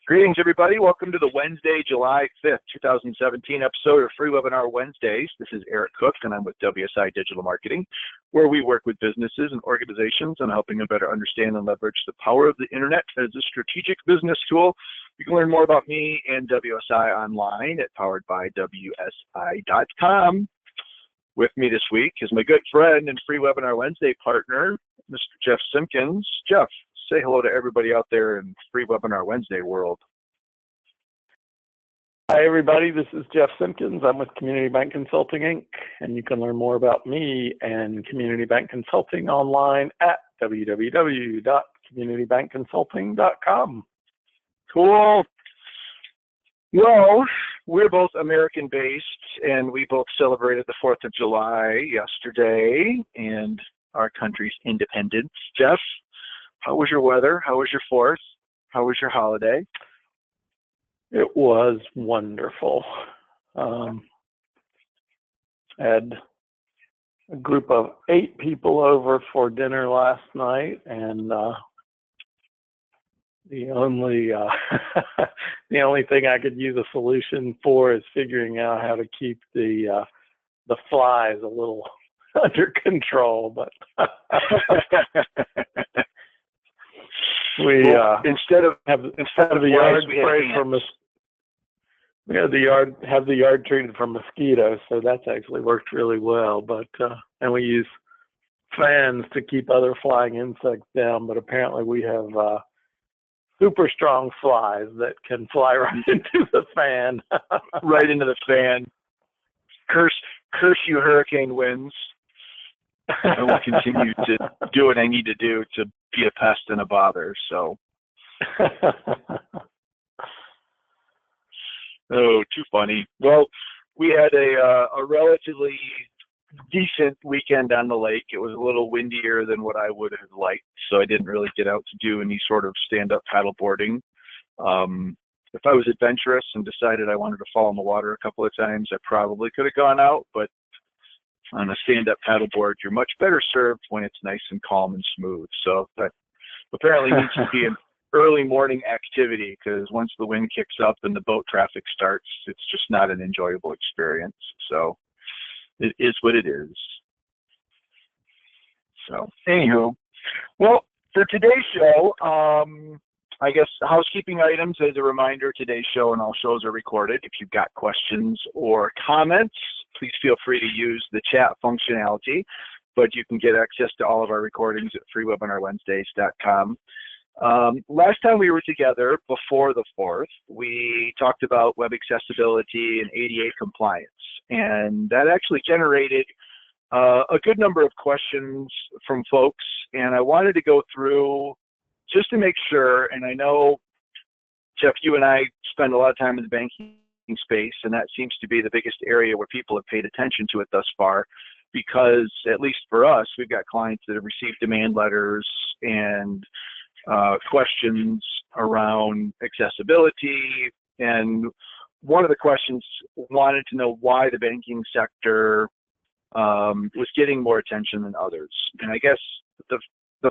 Greetings, everybody. Welcome to the Wednesday, July 5th, 2017 episode of Free Webinar Wednesdays. This is Eric Cook, and I'm with WSI Digital Marketing, where we work with businesses and organizations on helping them better understand and leverage the power of the internet as a strategic business tool. You can learn more about me and WSI online at poweredbywsi.com. With me this week is my good friend and Free Webinar Wednesday partner, Mr. Jeff Simpkins. Jeff, say hello to everybody out there in Free Webinar Wednesday world. Hi, everybody. This is Jeff Simpkins. I'm with Community Bank Consulting, Inc., and you can learn more about me and Community Bank Consulting online at www.communitybankconsulting.com. Cool. Well, we're both American-based, and we both celebrated the 4th of July yesterday and our country's independence. Jeff, how was your weather? How was your 4th? How was your holiday? It was wonderful. Had a group of 8 people over for dinner last night, and the only the only thing I could use a solution for is figuring out how to keep the flies a little under control. But we instead of the yard sprayed for we had the yard treated for mosquitoes, so that's actually worked really well. But and we use fans to keep other flying insects down. But apparently we have super strong flies that can fly right into the fan. Right into the fan. Curse you, hurricane winds. I will continue to do what I need to do to be a pest and a bother. So, oh, too funny. Well, we had a relatively decent weekend on the lake. It was a little windier than what I would have liked, so I didn't really get out to do any sort of stand-up paddle boarding. If I was adventurous and decided I wanted to fall in the water a couple of times, I probably could have gone out, but on a stand-up paddleboard, you're much better served when it's nice and calm and smooth. So that apparently needs to be an early morning activity, because once the wind kicks up and the boat traffic starts, it's just not an enjoyable experience. So it is what it is. So anywho, well, for today's show, I guess housekeeping items as a reminder, today's show and all shows are recorded. If you've got questions or comments, please feel free to use the chat functionality, but you can get access to all of our recordings at freewebinarwednesdays.com. Last time we were together before the 4th, we talked about web accessibility and ADA compliance, and that actually generated a good number of questions from folks, and I wanted to go through just to make sure. And I know, Jeff, you and I spend a lot of time in the banking space, and that seems to be the biggest area where people have paid attention to it thus far, because at least for us, we've got clients that have received demand letters and questions around accessibility. And one of the questions wanted to know why the banking sector was getting more attention than others. And I guess the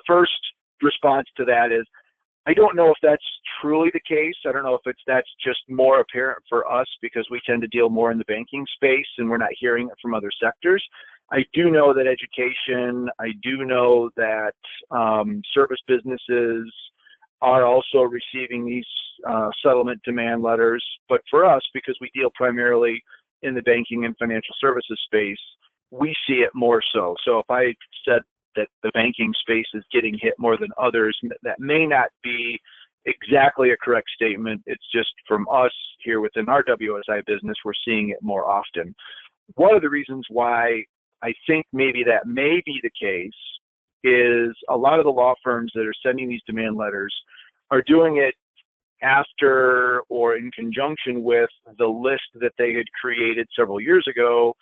first response to that is, I don't know if that's truly the case. I don't know if that's just more apparent for us because we tend to deal more in the banking space and we're not hearing it from other sectors. I do know that education, I do know that service businesses are also receiving these settlement demand letters. But for us, because we deal primarily in the banking and financial services space, we see it more so. So if I said that the banking space is getting hit more than others, that may not be exactly a correct statement. It's just from us here within our WSI business, we're seeing it more often. One of the reasons why I think maybe that may be the case is a lot of the law firms that are sending these demand letters are doing it after or in conjunction with the list that they had created several years ago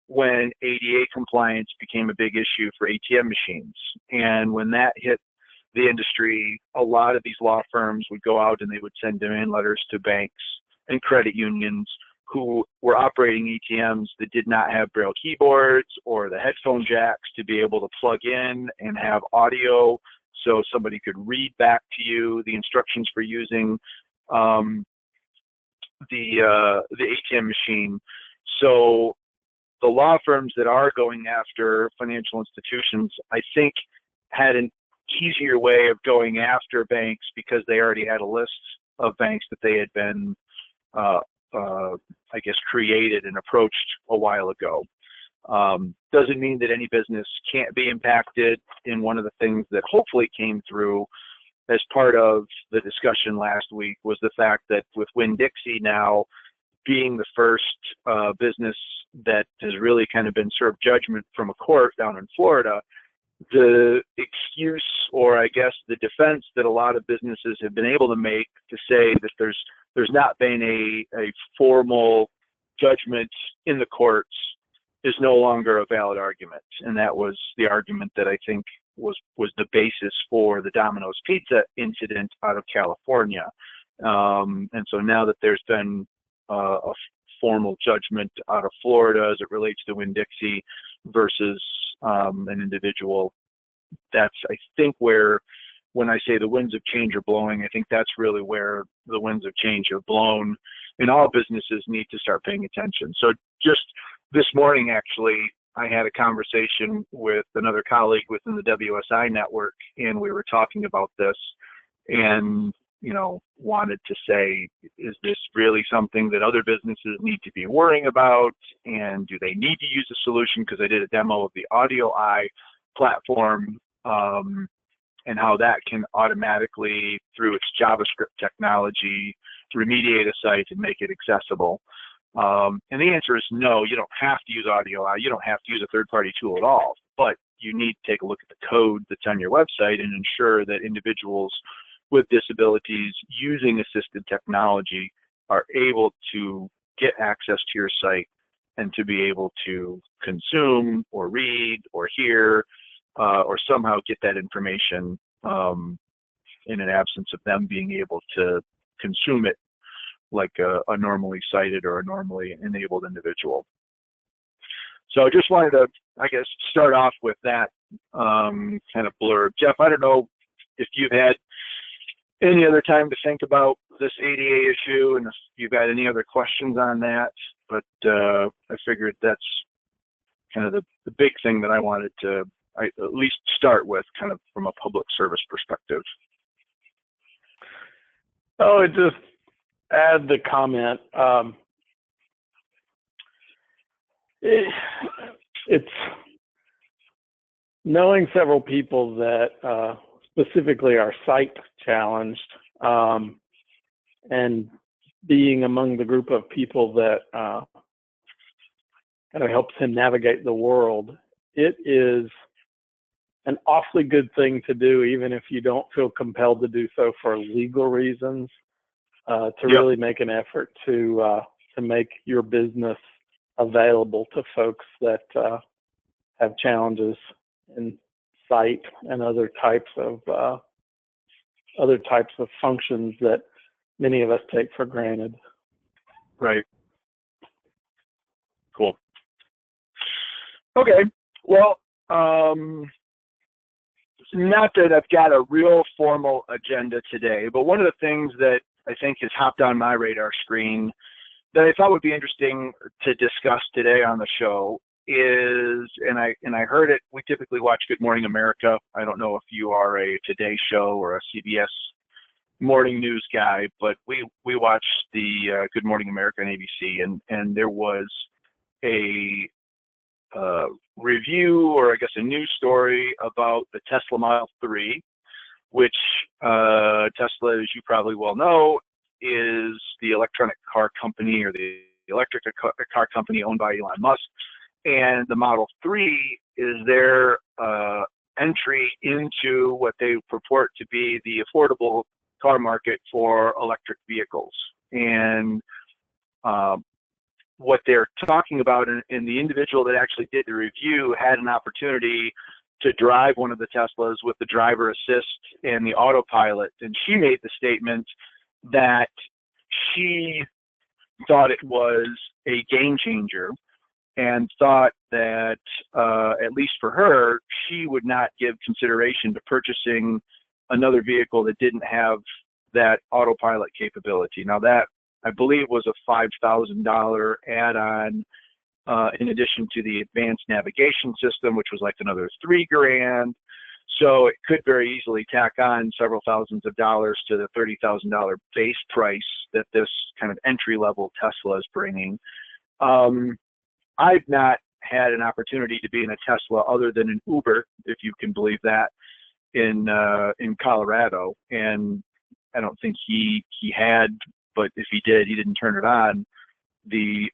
when ADA compliance became a big issue for ATM machines. And when that hit the industry, a lot of these law firms would go out and they would send demand letters to banks and credit unions who were operating ATMs that did not have Braille keyboards or the headphone jacks to be able to plug in and have audio so somebody could read back to you the instructions for using the ATM machine. So the law firms that are going after financial institutions, I think, had an easier way of going after banks because they already had a list of banks that they had been, I guess, created and approached a while ago. Doesn't mean that any business can't be impacted. And one of the things that hopefully came through as part of the discussion last week was the fact that with Winn-Dixie now being the first business that has really kind of been served judgment from a court down in Florida, the excuse, or I guess the defense that a lot of businesses have been able to make to say that there's not been a formal judgment in the courts is no longer a valid argument. And that was the argument that I think was the basis for the Domino's Pizza incident out of California. And so now that there's been a formal judgment out of Florida as it relates to Winn-Dixie versus an individual, that's, I think, where, when I say the winds of change are blowing, I think that's really where the winds of change have blown, and all businesses need to start paying attention. So just this morning, actually, I had a conversation with another colleague within the WSI network, and we were talking about this, and wanted to say, is this really something that other businesses need to be worrying about? And do they need to use a solution? Because I did a demo of the AudioEye platform and how that can automatically, through its JavaScript technology, remediate a site and make it accessible. And the answer is no, you don't have to use AudioEye. You don't have to use a third-party tool at all. But you need to take a look at the code that's on your website and ensure that individuals with disabilities using assisted technology are able to get access to your site and to be able to consume or read or hear or somehow get that information in an absence of them being able to consume it like a normally sighted or a normally enabled individual. So I just wanted to, I guess, start off with that kind of blurb. Jeff, I don't know if you've had any other time to think about this ADA issue and if you've got any other questions on that, but I figured that's kind of the big thing that I wanted to at least start with, kind of from a public service perspective. Oh, it just add the comment. It's knowing several people that specifically are sight challenged, and being among the group of people that kind of helps him navigate the world. It is an awfully good thing to do, even if you don't feel compelled to do so for legal reasons, to really make an effort to make your business available to folks that have challenges in sight and other types of functions that many of us take for granted. Right. Cool. Okay. Well, not that I've got a real formal agenda today, but one of the things that I think has hopped on my radar screen that I thought would be interesting to discuss today on the show is, and I heard it, we typically watch Good Morning America. I don't know if you are a Today Show or a CBS morning news guy, but we watched the Good Morning America on ABC, and there was a review, or I guess a news story about the Tesla Model 3, which Tesla, as you probably well know, is the electronic car company, or the electric car company owned by Elon Musk. And the Model 3 is their entry into what they purport to be the affordable car market for electric vehicles. And what they're talking about, and the individual that actually did the review had an opportunity to drive one of the Teslas with the driver assist and the autopilot. And she made the statement that she thought it was a game changer, and thought that, at least for her, she would not give consideration to purchasing another vehicle that didn't have that autopilot capability. Now that, I believe, was a $5,000 add-on in addition to the advanced navigation system, which was like another $3,000. So it could very easily tack on several thousands of dollars to the $30,000 base price that this kind of entry-level Tesla is bringing. I've not had an opportunity to be in a Tesla other than an Uber, if you can believe that, in Colorado, and I don't think he had, but if he did, he didn't turn it on, the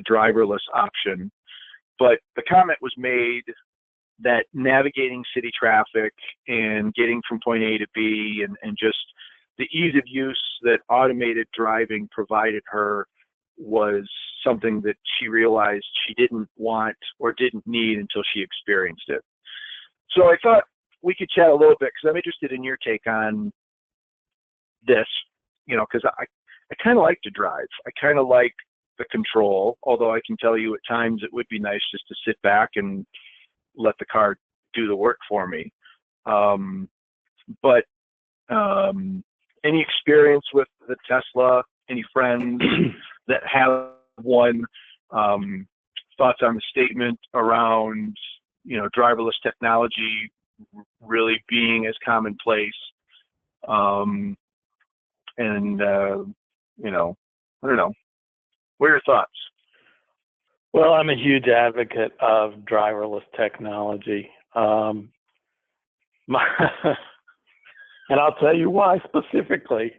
driverless option. But the comment was made that navigating city traffic and getting from point A to B and just the ease of use that automated driving provided her was something that she realized she didn't want or didn't need until she experienced it. So I thought we could chat a little bit, because I'm interested in your take on this, because I kind of like to drive. I kind of like the control, although I can tell you at times it would be nice just to sit back and let the car do the work for me. But any experience with the Tesla? Any friends that have one? Thoughts on the statement around, driverless technology really being as commonplace? I don't know. What are your thoughts? Well, I'm a huge advocate of driverless technology. And I'll tell you why specifically.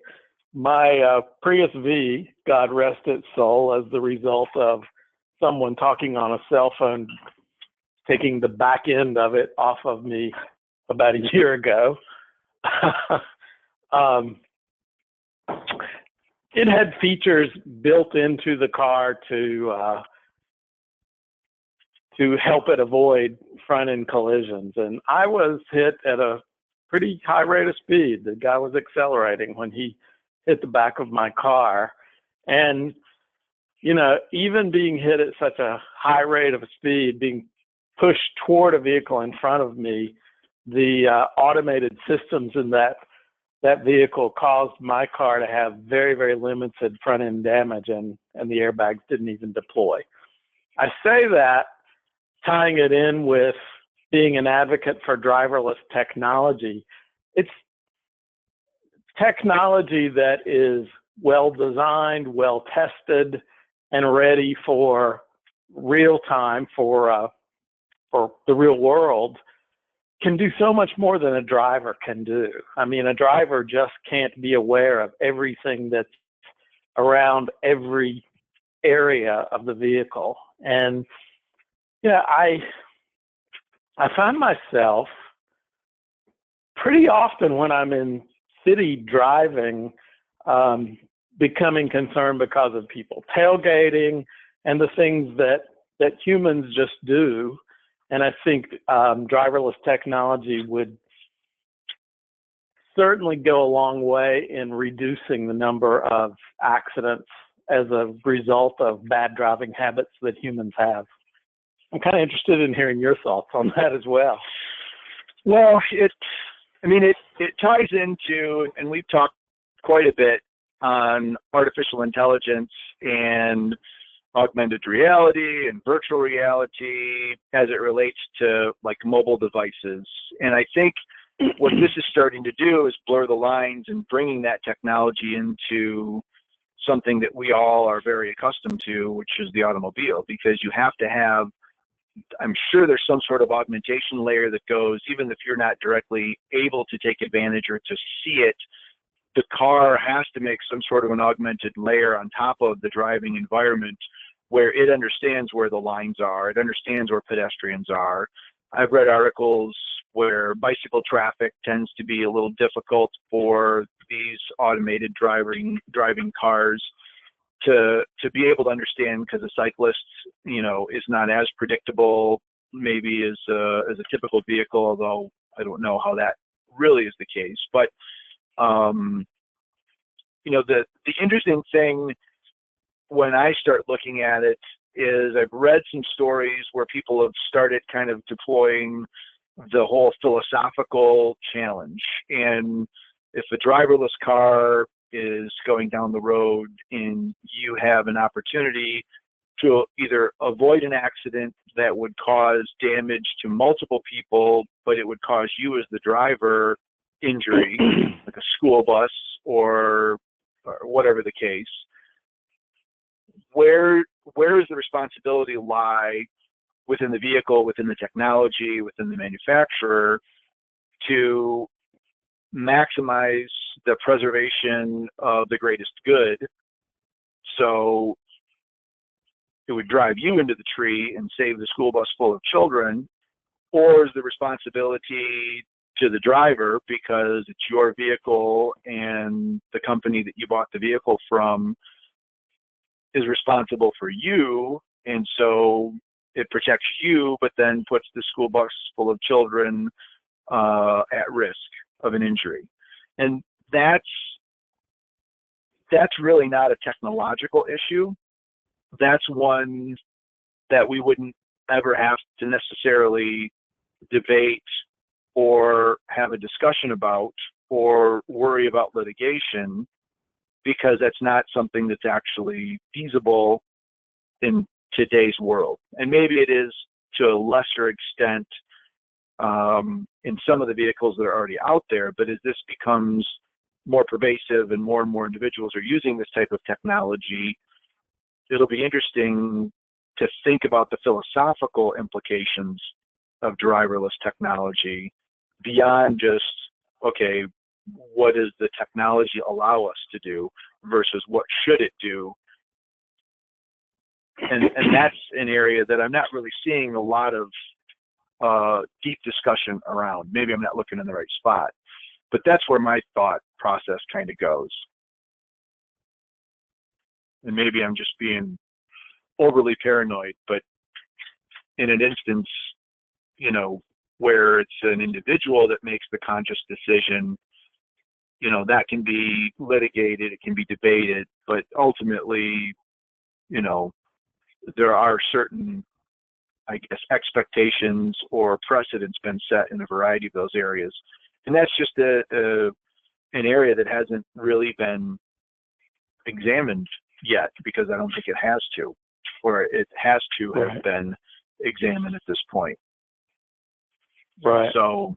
My Prius V, God rest its soul, as the result of someone talking on a cell phone, taking the back end of it off of me about a year ago. It had features built into the car to help it avoid front-end collisions. And I was hit at a pretty high rate of speed. The guy was accelerating when he hit the back of my car. And, even being hit at such a high rate of speed, being pushed toward a vehicle in front of me, the automated systems in that vehicle caused my car to have very, very limited front-end damage, and the airbags didn't even deploy. I say that tying it in with being an advocate for driverless technology. It's technology that is well designed, well tested, and ready for real time, for the real world, can do so much more than a driver can do. I mean, a driver just can't be aware of everything that's around every area of the vehicle. And I find myself pretty often when I'm in city driving, becoming concerned because of people tailgating and the things that humans just do. And I think driverless technology would certainly go a long way in reducing the number of accidents as a result of bad driving habits that humans have. I'm kind of interested in hearing your thoughts on that as well. Well, it ties into, and we've talked quite a bit on artificial intelligence and augmented reality and virtual reality as it relates to like mobile devices. And I think what this is starting to do is blur the lines and bringing that technology into something that we all are very accustomed to, which is the automobile, because you have to have, I'm sure there's some sort of augmentation layer that goes, even if you're not directly able to take advantage or to see it, the car has to make some sort of an augmented layer on top of the driving environment where it understands where the lines are, it understands where pedestrians are. I've read articles where bicycle traffic tends to be a little difficult for these automated driving cars to be able to understand, because a cyclist, is not as predictable maybe as a typical vehicle, although I don't know how that really is the case. But the interesting thing when I start looking at it is I've read some stories where people have started kind of deploying the whole philosophical challenge. And if a driverless car is going down the road and you have an opportunity to either avoid an accident that would cause damage to multiple people, but it would cause you as the driver injury, like a school bus or whatever the case, where does the responsibility lie within the vehicle, within the technology, within the manufacturer to maximize the preservation of the greatest good? So it would drive you into the tree and save the school bus full of children, or is the responsibility to the driver because it's your vehicle and the company that you bought the vehicle from is responsible for you, and so it protects you, but then puts the school bus full of children at risk of an injury. And that's really not a technological issue. That's one that we wouldn't ever have to necessarily debate or have a discussion about or worry about litigation, because that's not something that's actually feasible in today's world. And maybe it is to a lesser extent in some of the vehicles that are already out there, but as this becomes more pervasive and more individuals are using this type of technology, it'll be interesting to think about the philosophical implications of driverless technology beyond just, okay, what does the technology allow us to do versus what should it do? And that's an area that I'm not really seeing a lot of deep discussion around. Maybe I'm not looking in the right spot, but that's where my thought process kind of goes. And maybe I'm just being overly paranoid, but in an instance, where it's an individual that makes the conscious decision, that can be litigated, it can be debated, but ultimately, there are certain, I guess, expectations or precedents been set in a variety of those areas. And that's just an area that hasn't really been examined yet, because I don't think it has to, or it has to have been examined at this point. Right. So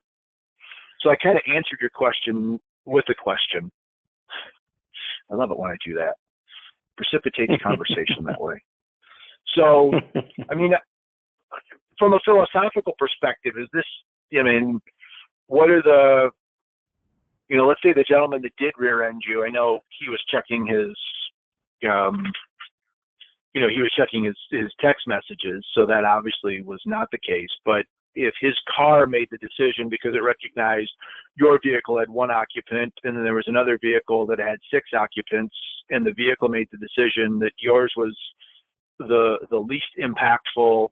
I kind of answered your question with a question. I love it when I do that. Precipitate the conversation that way. So, I mean, from a philosophical perspective, is this, what are the, let's say the gentleman that did rear end you, I know he was checking his, he was checking his text messages, so that obviously was not the case. But if his car made the decision because it recognized your vehicle had one occupant and then there was another vehicle that had 6 occupants, and the vehicle made the decision that yours was the least impactful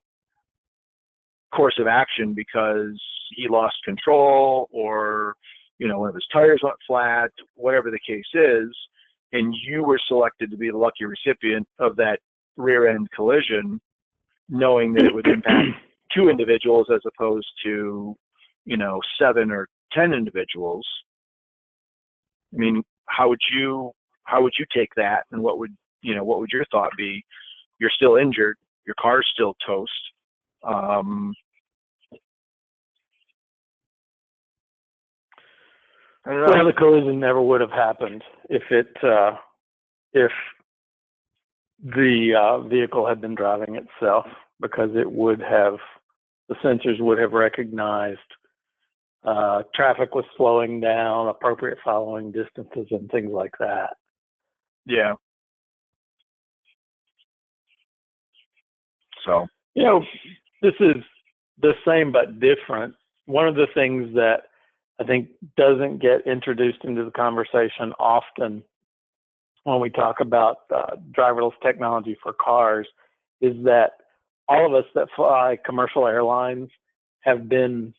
course of action because he lost control, or one of his tires went flat, whatever the case is, and you were selected to be the lucky recipient of that rear end collision, knowing that it would impact 2 individuals as opposed to 7 or 10 individuals. I mean, how would you take that, and what would your thought be? You're still injured, your car's still toast. Well, the collision never would have happened if the vehicle had been driving itself, because the sensors would have recognized traffic was slowing down, appropriate following distances, and things like that. Yeah. So, this is the same but different. One of the things that I think doesn't get introduced into the conversation often when we talk about driverless technology for cars is that all of us that fly commercial airlines have been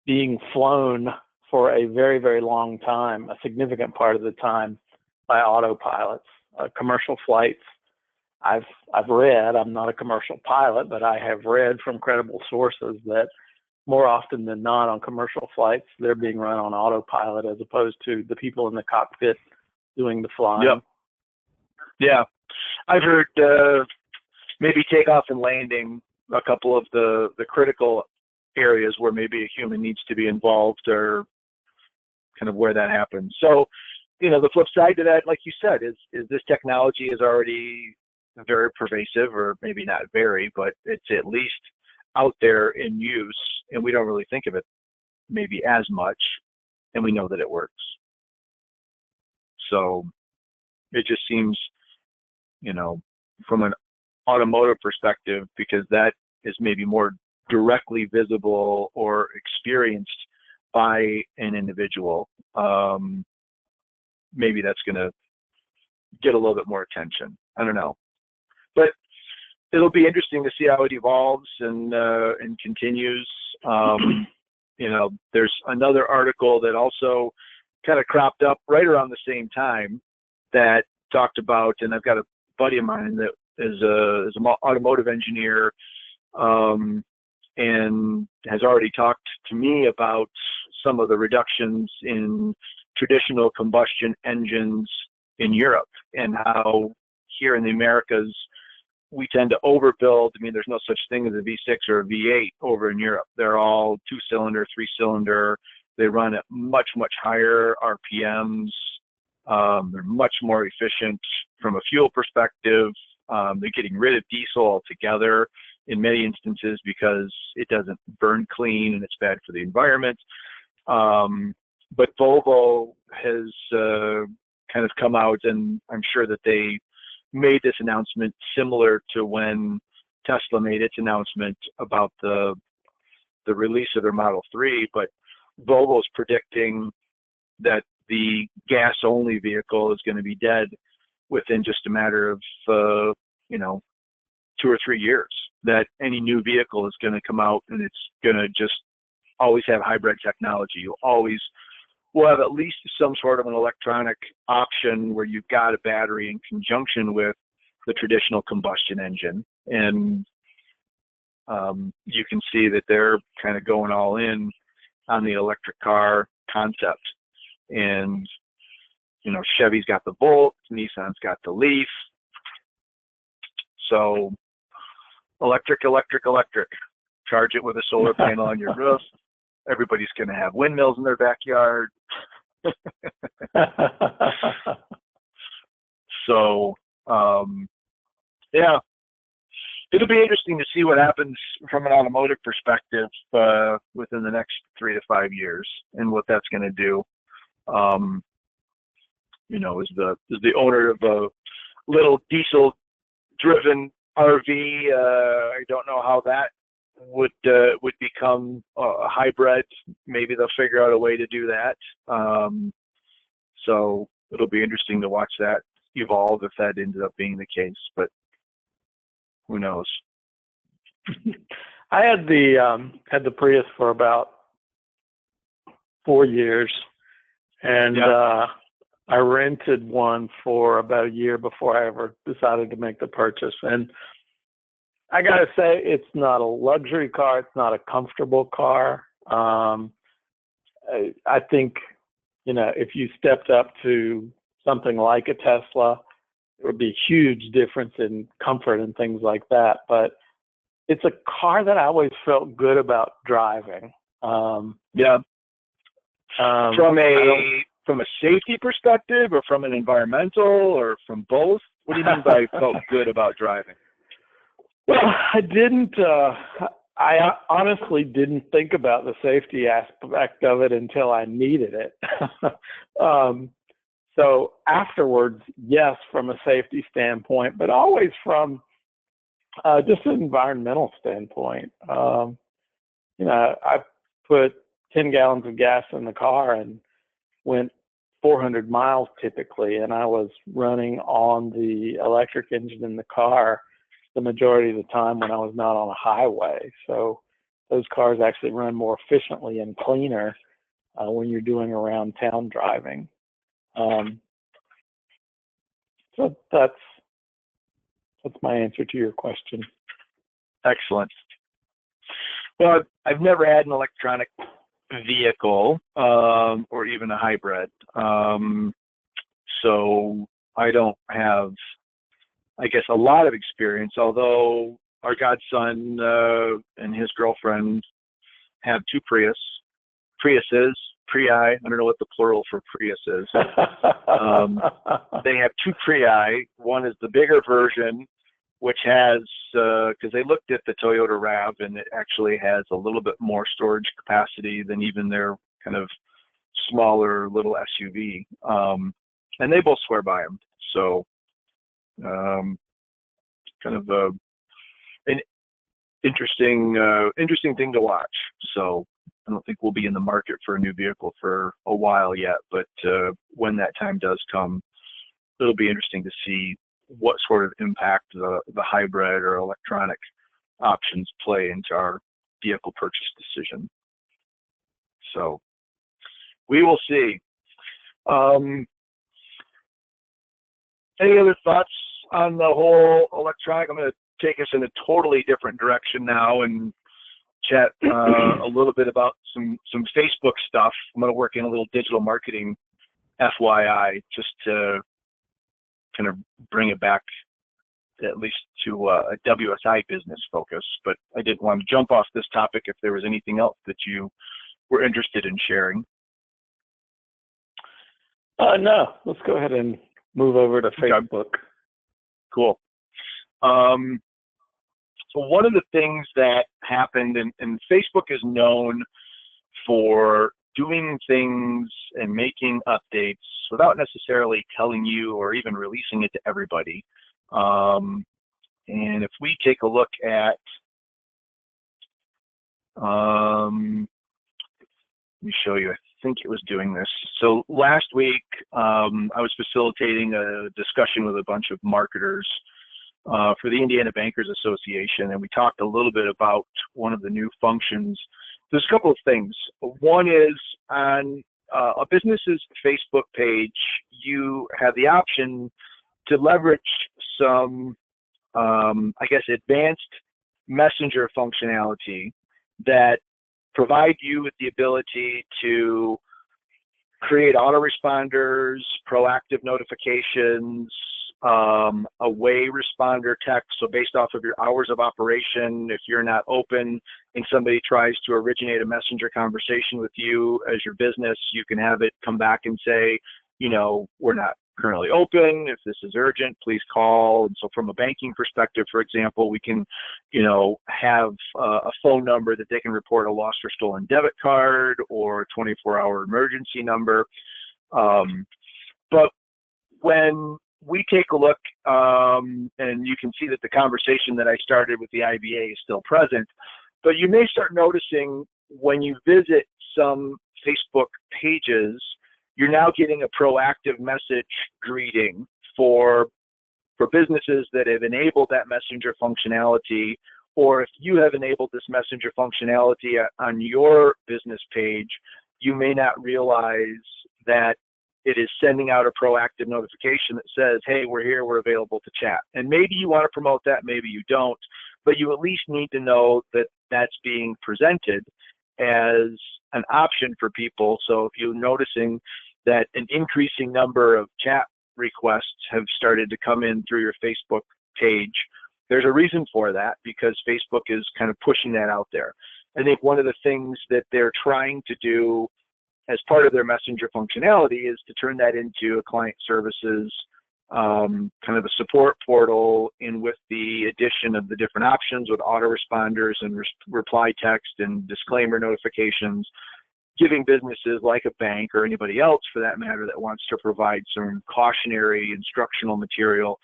being flown for a very, very long time, a significant part of the time, by autopilots. Commercial flights, I've read, I'm not a commercial pilot, but I have read from credible sources that more often than not on commercial flights, they're being run on autopilot as opposed to the people in the cockpit doing the flying. Yep. Yeah. I've heard maybe takeoff and landing, a couple of the critical areas where maybe a human needs to be involved, or kind of where that happens. So, the flip side to that, like you said, is this technology is already very pervasive, or maybe not very, but it's at least out there in use, and we don't really think of it maybe as much, and we know that it works. So it just seems, from an automotive perspective, because that is maybe more directly visible or experienced by an individual, maybe that's going to get a little bit more attention. I don't know, but it'll be interesting to see how it evolves and continues. There's another article that also kind of cropped up right around the same time that talked about, and I've got a buddy of mine that is an automotive engineer, and has already talked to me about some of the reductions in traditional combustion engines in Europe, and how here in the Americas we tend to overbuild. I mean, there's no such thing as a V6 or a V8 over in Europe. They're all 2-cylinder, 3-cylinder. They run at much, much higher RPMs. They're much more efficient from a fuel perspective. They're getting rid of diesel altogether in many instances because it doesn't burn clean and it's bad for the environment. But Volvo has kind of come out, and I'm sure that they made this announcement similar to when Tesla made its announcement about the release of their Model 3, but Volvo's predicting that the gas-only vehicle is going to be dead within just a matter of 2 or 3 years. That any new vehicle is going to come out and it's going to just always have hybrid technology. You always will have at least some sort of an electronic option where you've got a battery in conjunction with the traditional combustion engine. And you can see that they're kind of going all in on the electric car concept. And, Chevy's got the Volt, Nissan's got the Leaf. So electric. Charge it with a solar panel on your roof. Everybody's going to have windmills in their backyard. So, yeah, it'll be interesting to see what happens from an automotive perspective within the next 3 to 5 years, and what that's going to do. As the owner of a little diesel-driven RV, I don't know how that would become a hybrid. Maybe they'll figure out a way to do that. So it'll be interesting to watch that evolve if that ended up being the case, but who knows? I had the Prius for about 4 years, and I rented one for about a year before I ever decided to make the purchase. And I got to say, it's not a luxury car. It's not a comfortable car. I think, if you stepped up to something like a Tesla, it would be a huge difference in comfort and things like that. But it's a car that I always felt good about driving. From a safety perspective, or from an environmental, or from both? What do you mean by felt good about driving? Well, I honestly didn't think about the safety aspect of it until I needed it. So afterwards, yes, from a safety standpoint, but always from just an environmental standpoint. I put 10 gallons of gas in the car and went 400 miles typically, and I was running on the electric engine in the car the majority of the time when I was not on a highway. So those cars actually run more efficiently and cleaner when you're doing around town driving. So that's my answer to your question. Excellent. Well, I've never had an electronic vehicle or even a hybrid. So I don't have, I guess, a lot of experience, although our godson and his girlfriend have two Priuses, Prii. I don't know what the plural for Prius is. They have two Prii. One is the bigger version, which has, because they looked at the Toyota RAV, and it actually has a little bit more storage capacity than even their kind of smaller little SUV. And they both swear by them. So kind of an interesting thing to watch. So I don't think we'll be in the market for a new vehicle for a while yet, but when that time does come, it'll be interesting to see what sort of impact the hybrid or electronic options play into our vehicle purchase decision. So we will see. Any other thoughts on the whole electronic? I'm going to take us in a totally different direction now and chat a little bit about some Facebook stuff. I'm going to work in a little digital marketing FYI just to kind of bring it back at least to a WSI business focus. But I didn't want to jump off this topic if there was anything else that you were interested in sharing. No, let's go ahead and move over to Facebook. Okay. Cool. So one of the things that happened, and Facebook is known for doing things and making updates without necessarily telling you or even releasing it to everybody. And if we take a look at, let me show you, I think it was doing this. So last week, I was facilitating a discussion with a bunch of marketers for the Indiana Bankers Association, and we talked a little bit about one of the new functions. There's a couple of things. One is on a business's Facebook page, you have the option to leverage some, I guess, advanced messenger functionality that provide you with the ability to create autoresponders, proactive notifications, away responder text. So based off of your hours of operation, if you're not open and somebody tries to originate a messenger conversation with you as your business, you can have it come back and say, you know, we're not currently open. If this is urgent, please call. And so from a banking perspective, for example, we can, you know, have a phone number that they can report a lost or stolen debit card or a 24-hour emergency number. But when we take a look, and you can see that the conversation that I started with the IBA is still present, but you may start noticing when you visit some Facebook pages, you're now getting a proactive message greeting for businesses that have enabled that messenger functionality, or if you have enabled this messenger functionality on your business page, you may not realize that it is sending out a proactive notification that says, hey, we're here, we're available to chat. And maybe you want to promote that, maybe you don't, but you at least need to know that that's being presented as an option for people. So if you're noticing that an increasing number of chat requests have started to come in through your Facebook page, there's a reason for that, because Facebook is kind of pushing that out there. I think one of the things that they're trying to do as part of their messenger functionality is to turn that into a client services kind of a support portal, in with the addition of the different options with autoresponders and reply text and disclaimer notifications, giving businesses like a bank or anybody else for that matter that wants to provide some cautionary instructional material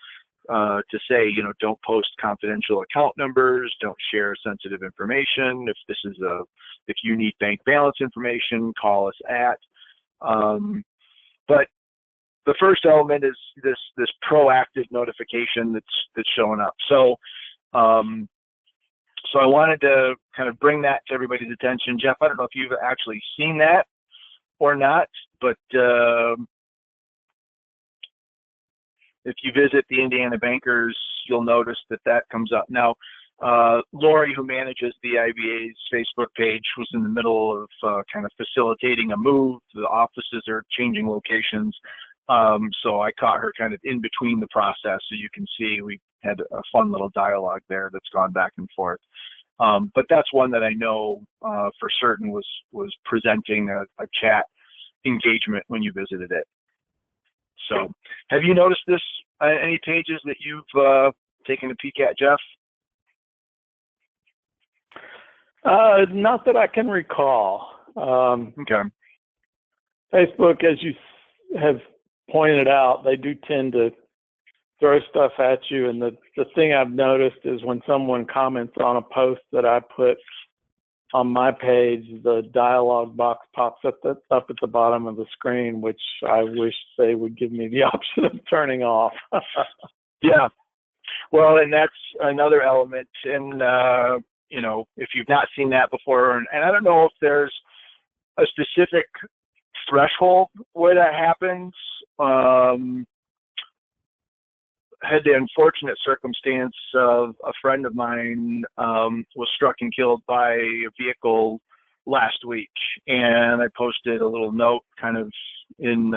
to say, you know, don't post confidential account numbers, don't share sensitive information. If you need bank balance information, call us at. But the first element is this proactive notification that's showing up. So so I wanted to kind of bring that to everybody's attention. Jeff, I don't know if you've actually seen that or not, but if you visit the Indiana Bankers, you'll notice that comes up. Now, Lori, who manages the IBA's Facebook page, was in the middle of kind of facilitating a move. The offices are changing locations. So I caught her kind of in between the process. So you can see we had a fun little dialogue there that's gone back and forth. But that's one that I know for certain was presenting a chat engagement when you visited it. So have you noticed this, any pages that you've taken a peek at, Jeff? Not that I can recall. Okay. Facebook, as you have pointed out, they do tend to throw stuff at you. And the thing I've noticed is when someone comments on a post that I put on my page, the dialog box pops up at the bottom of the screen, which I wish they would give me the option of turning off. Yeah. Well, and that's another element. And, you know, if you've not seen that before, and I don't know if there's a specific threshold where that happens. Had the unfortunate circumstance of a friend of mine was struck and killed by a vehicle last week, and I posted a little note kind of in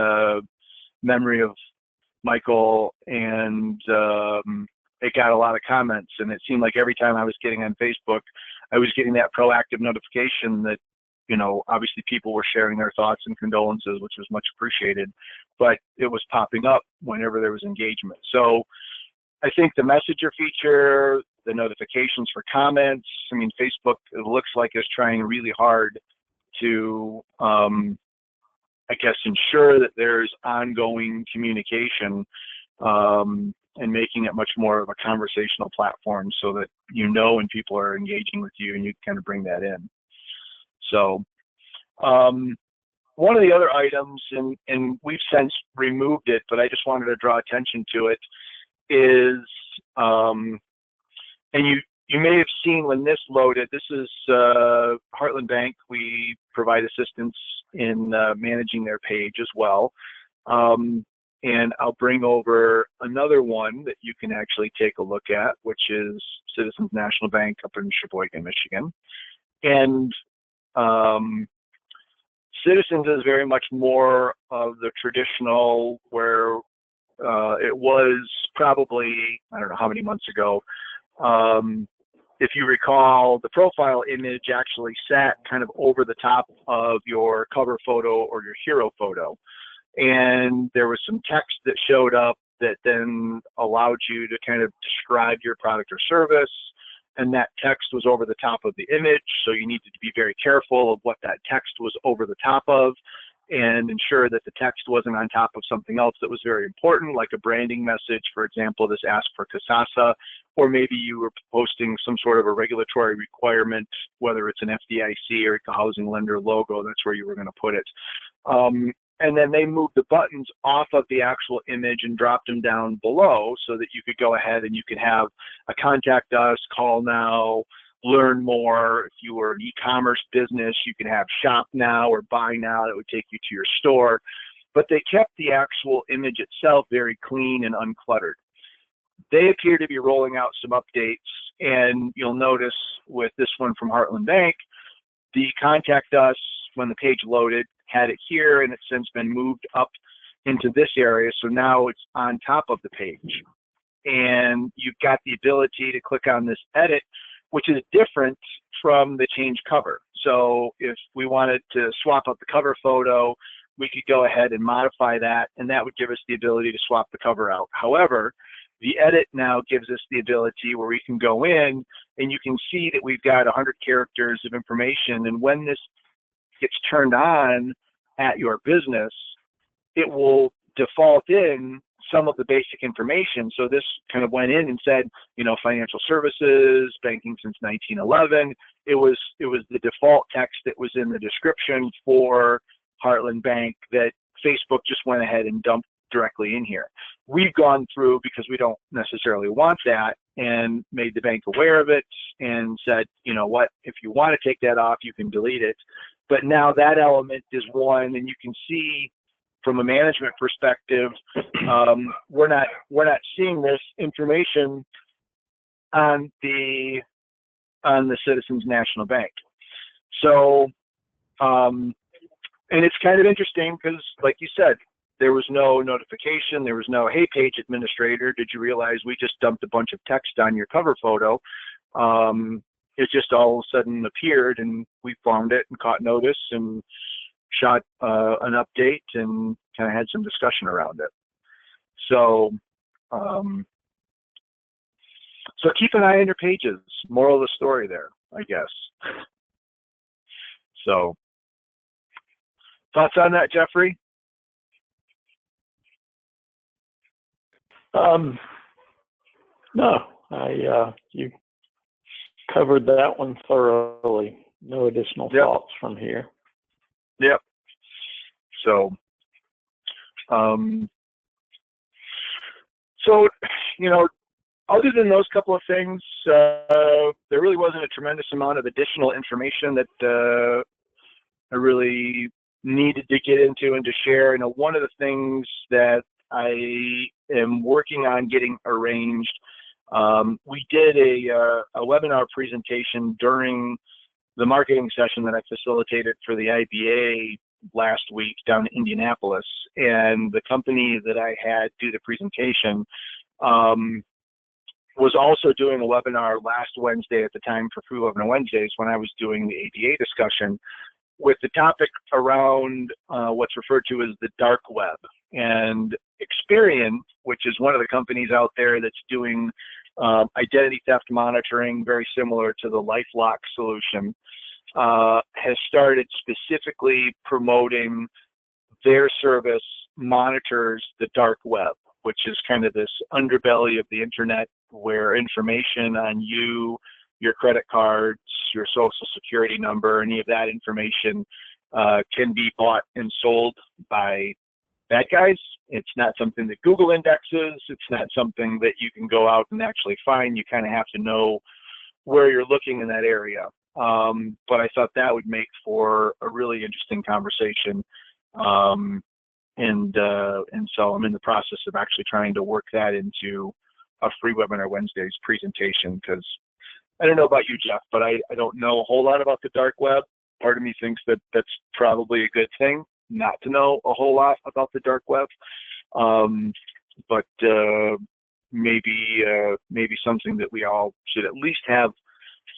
memory of Michael, and it got a lot of comments, and it seemed like every time I was getting on Facebook, I was getting that proactive notification that, you know, obviously people were sharing their thoughts and condolences, which was much appreciated, but it was popping up whenever there was engagement. So I think the messenger feature, the notifications for comments, I mean, Facebook, it looks like is trying really hard to, I guess, ensure that there's ongoing communication, and making it much more of a conversational platform so that you know when people are engaging with you and you kind of bring that in. So one of the other items, and we've since removed it, but I just wanted to draw attention to it, is, and you may have seen when this loaded, this is Heartland Bank. We provide assistance in managing their page as well. And I'll bring over another one that you can actually take a look at, which is Citizens National Bank up in Sheboygan, Michigan. And Citizens is very much more of the traditional, where it was probably, I don't know how many months ago, if you recall, the profile image actually sat kind of over the top of your cover photo or your hero photo. And there was some text that showed up that then allowed you to kind of describe your product or service. And that text was over the top of the image. So you needed to be very careful of what that text was over the top of, and ensure that the text wasn't on top of something else that was very important, like a branding message, for example, this ask for CASASA, or maybe you were posting some sort of a regulatory requirement, whether it's an FDIC or a housing lender logo, that's where you were going to put it. And then they moved the buttons off of the actual image and dropped them down below so that you could go ahead and you could have a contact us, call now, learn more. If you were an e-commerce business, you could have shop now or buy now. That would take you to your store. But they kept the actual image itself very clean and uncluttered. They appear to be rolling out some updates, and you'll notice with this one from Heartland Bank, the contact us, when the page loaded, had it here, and it's since been moved up into this area. So now it's on top of the page. And you've got the ability to click on this edit, which is different from the change cover. So if we wanted to swap out the cover photo, we could go ahead and modify that, and that would give us the ability to swap the cover out. However, the edit now gives us the ability where we can go in and you can see that we've got 100 characters of information, and when this gets turned on at your business, it will default in some of the basic information. So this kind of went in and said, you know, financial services, banking since 1911. It was the default text that was in the description for Heartland Bank that Facebook just went ahead and dumped directly in here. We've gone through, because we don't necessarily want that, and made the bank aware of it and said, you know what, if you want to take that off, you can delete it. But now that element is one, and you can see from a management perspective, we're not seeing this information on the on the Citizens National Bank. So, and it's kind of interesting because, like you said, there was no notification. There was no, hey, page administrator, did you realize we just dumped a bunch of text on your cover photo? It just all of a sudden appeared, and we found it and caught notice and shot an update and kind of had some discussion around it. So, so keep an eye on your pages. Moral of the story there, I guess. So, thoughts on that, Jeffrey? No, you covered that one thoroughly. No additional thoughts from here. Yep. So, so, you know, other than those couple of things, there really wasn't a tremendous amount of additional information that I really needed to get into and to share. You know, one of the things that I am working on getting arranged, we did a webinar presentation during the marketing session that I facilitated for the IBA last week down in Indianapolis, and the company that I had do the presentation was also doing a webinar last Wednesday at the time for Free Webinar Wednesdays when I was doing the ABA discussion with the topic around what's referred to as the dark web. And Experian, which is one of the companies out there that's doing identity theft monitoring, very similar to the LifeLock solution, has started specifically promoting their service monitors the dark web, which is kind of this underbelly of the internet where information on you, your credit cards, your social security number, any of that information can be bought and sold by bad guys. It's not something that Google indexes. It's not something that you can go out and actually find. You kind of have to know where you're looking in that area. But I thought that would make for a really interesting conversation. And so I'm in the process of actually trying to work that into a Free Webinar Wednesdays presentation, because I don't know about you, Jeff, but I don't know a whole lot about the dark web. Part of me thinks that that's probably a good thing, not to know a whole lot about the dark web. But maybe something that we all should at least have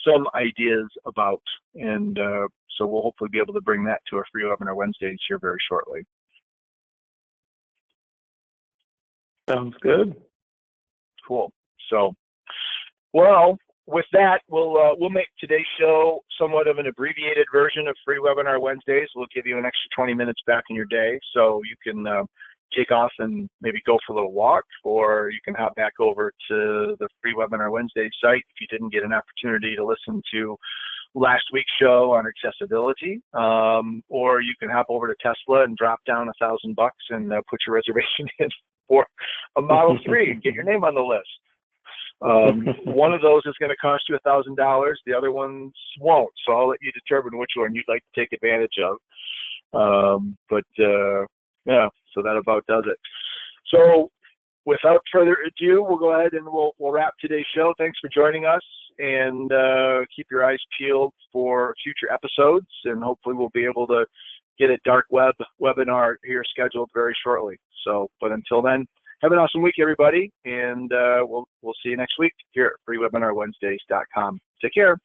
some ideas about. And so we'll hopefully be able to bring that to our Free Webinar Wednesdays here very shortly. Sounds good. Cool. So, well, with that, we'll make today's show somewhat of an abbreviated version of Free Webinar Wednesdays. We'll give you an extra 20 minutes back in your day, so you can take off and maybe go for a little walk, or you can hop back over to the Free Webinar Wednesdays site if you didn't get an opportunity to listen to last week's show on accessibility, or you can hop over to Tesla and drop down $1,000 and put your reservation in for a Model 3 and get your name on the list. One of those is going to cost you $1,000. The other ones won't. So I'll let you determine which one you'd like to take advantage of. Yeah, so that about does it. So without further ado, we'll go ahead and we'll wrap today's show. Thanks for joining us, and keep your eyes peeled for future episodes, and hopefully we'll be able to get a dark web webinar here scheduled very shortly. So, but until then, have an awesome week, everybody, and we'll see you next week here at freewebinarwednesdays.com. Take care.